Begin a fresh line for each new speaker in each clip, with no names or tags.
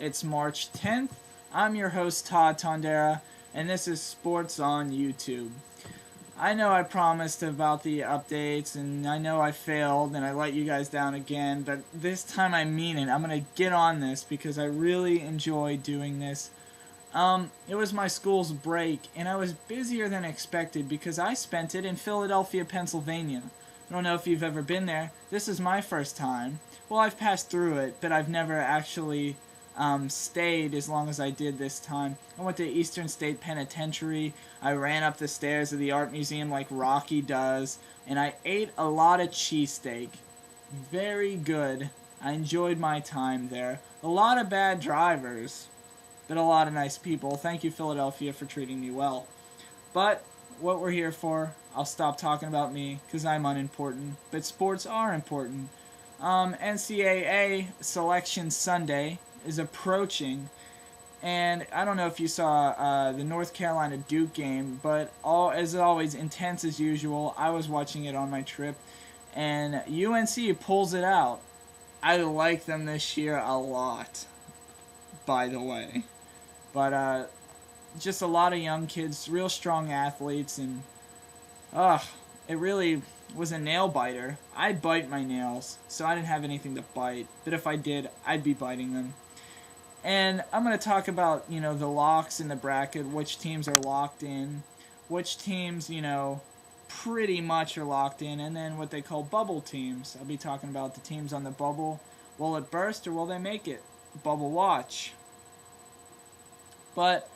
It's March 10th. I'm your host, Todd Tondera, and this is Sports on YouTube. I know I promised about the updates, and I know I failed, and I let you guys down again, but this time I mean it. I'm going to get on this because I really enjoy doing this. It was my school's break, and I was busier than expected because I spent it in Philadelphia, Pennsylvania. I don't know if you've ever been there. This is my first time. Well, I've passed through it, but I've never actually stayed as long as I did this time. I went to Eastern State Penitentiary. I ran up the stairs of the art museum like Rocky does, and I ate a lot of cheesesteak. Very good. I enjoyed my time there. A lot of bad drivers, but a lot of nice people. Thank you, Philadelphia, for treating me well. But what we're here for, I'll stop talking about me because I'm unimportant, but sports are important. NCAA Selection Sunday is approaching, and I don't know if you saw the North Carolina Duke game, but as always, intense as usual. I was watching it on my trip, and UNC pulls it out. I like them this year a lot, by the way. But just a lot of young kids, real strong athletes, and it really was a nail biter. I bite my nails, so I didn't have anything to bite. But if I did, I'd be biting them. And I'm going to talk about, the locks in the bracket, which teams are locked in, which teams, pretty much are locked in, and then what they call bubble teams. I'll be talking about the teams on the bubble. Will it burst or will they make it? Bubble watch. But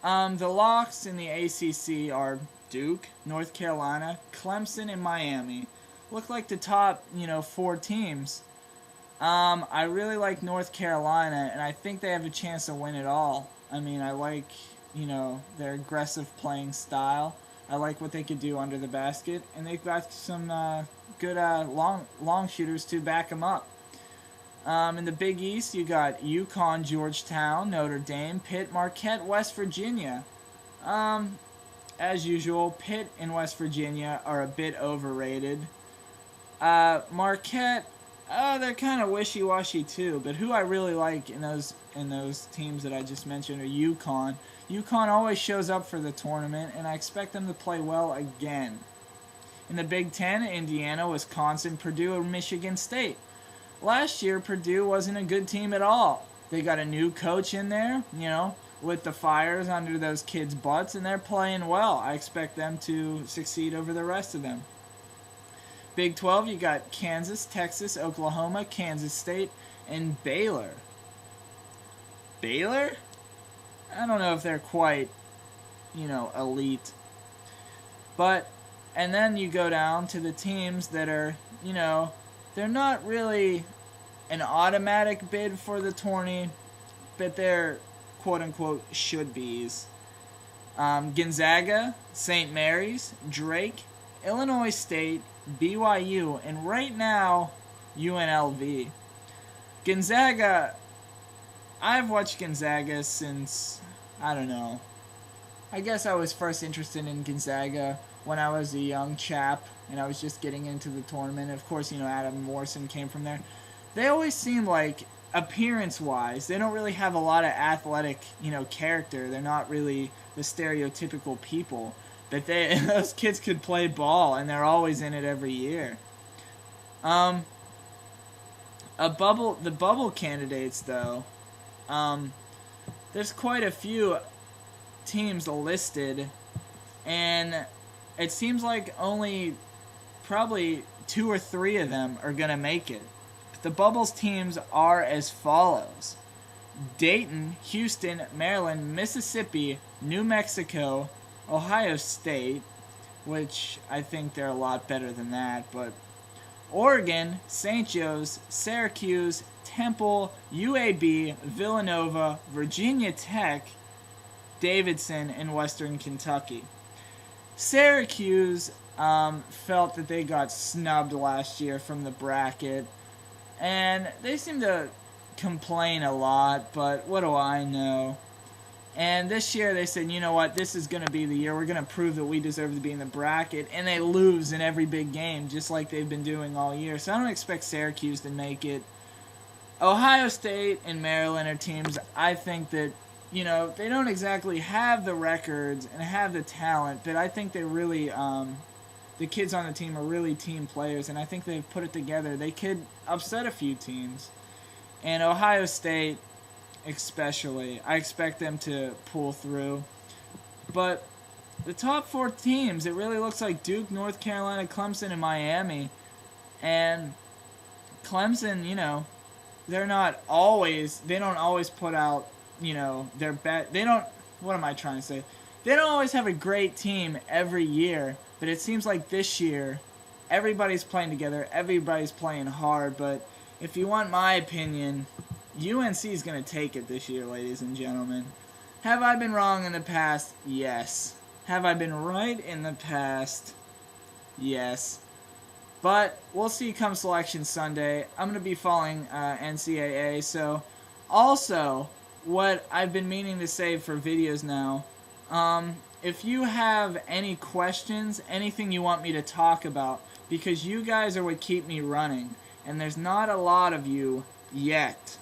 the locks in the ACC are Duke, North Carolina, Clemson, and Miami. Look like the top, 4 teams. I really like North Carolina, and I think they have a chance to win it all. I mean, I like, their aggressive playing style. I like what they could do under the basket, and they've got some good long shooters to back them up. In the Big East, you got UConn, Georgetown, Notre Dame, Pitt, Marquette, West Virginia. As usual, Pitt and West Virginia are a bit overrated. Marquette, they're kind of wishy-washy too, but who I really like in those teams that I just mentioned are UConn. UConn always shows up for the tournament, and I expect them to play well again. In the Big Ten, Indiana, Wisconsin, Purdue, and Michigan State. Last year, Purdue wasn't a good team at all. They got a new coach in there, with the fires under those kids' butts, and they're playing well. I expect them to succeed over the rest of them. Big 12, you got Kansas, Texas, Oklahoma, Kansas State, and Baylor. Baylor? I don't know if they're quite, elite. And then you go down to the teams that are, they're not really an automatic bid for the tourney, but they're quote-unquote should-be's. Gonzaga, St. Mary's, Drake, Illinois State, BYU, and right now, UNLV. Gonzaga, I've watched Gonzaga since, I guess I was first interested in Gonzaga when I was a young chap, and I was just getting into the tournament. Of course, Adam Morrison came from there. They always seem like, appearance-wise, they don't really have a lot of athletic, character. They're not really the stereotypical people. But those kids could play ball, and they're always in it every year. The bubble candidates, though, there's quite a few teams listed, and it seems like only probably 2 or 3 of them are going to make it. The Bubbles teams are as follows: Dayton, Houston, Maryland, Mississippi, New Mexico, Ohio State, which I think they're a lot better than that, but Oregon, St. Joe's, Syracuse, Temple, UAB, Villanova, Virginia Tech, Davidson, and Western Kentucky. Syracuse felt that they got snubbed last year from the bracket, and they seem to complain a lot, but what do I know? And this year they said, you know what, this is going to be the year. We're going to prove that we deserve to be in the bracket. And they lose in every big game, just like they've been doing all year. So I don't expect Syracuse to make it. Ohio State and Maryland are teams I think that, they don't exactly have the records and have the talent, but I think they really, the kids on the team are really team players, and I think they've put it together. They could upset a few teams. And Ohio State, especially, I expect them to pull through. But the top 4 teams, it really looks like Duke, North Carolina, Clemson, and Miami. And Clemson, they don't always put out, their bet. What am I trying to say? They don't always have a great team every year, but it seems like this year, everybody's playing together, everybody's playing hard, but if you want my opinion, UNC is going to take it this year, ladies and gentlemen. Have I been wrong in the past? Yes. Have I been right in the past? Yes. But we'll see come Selection Sunday. I'm going to be following NCAA. So, also, what I've been meaning to say for videos now, if you have any questions, anything you want me to talk about, because you guys are what keep me running, and there's not a lot of you yet.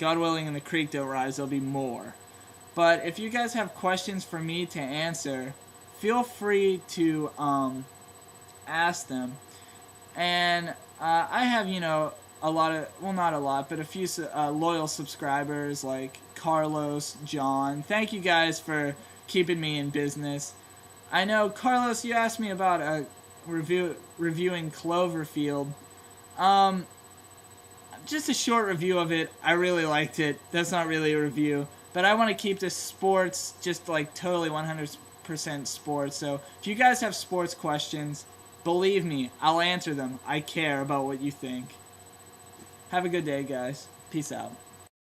God willing, in the creek don't rise, there'll be more. But if you guys have questions for me to answer, feel free to ask them. And I have, a lot of, well, not a lot, but a few loyal subscribers like Carlos, John. Thank you guys for keeping me in business. I know, Carlos, you asked me about reviewing Cloverfield. Just a short review of it. I really liked it. That's not really a review. But I want to keep this sports, just like totally 100% sports. So if you guys have sports questions, believe me, I'll answer them. I care about what you think. Have a good day, guys. Peace out.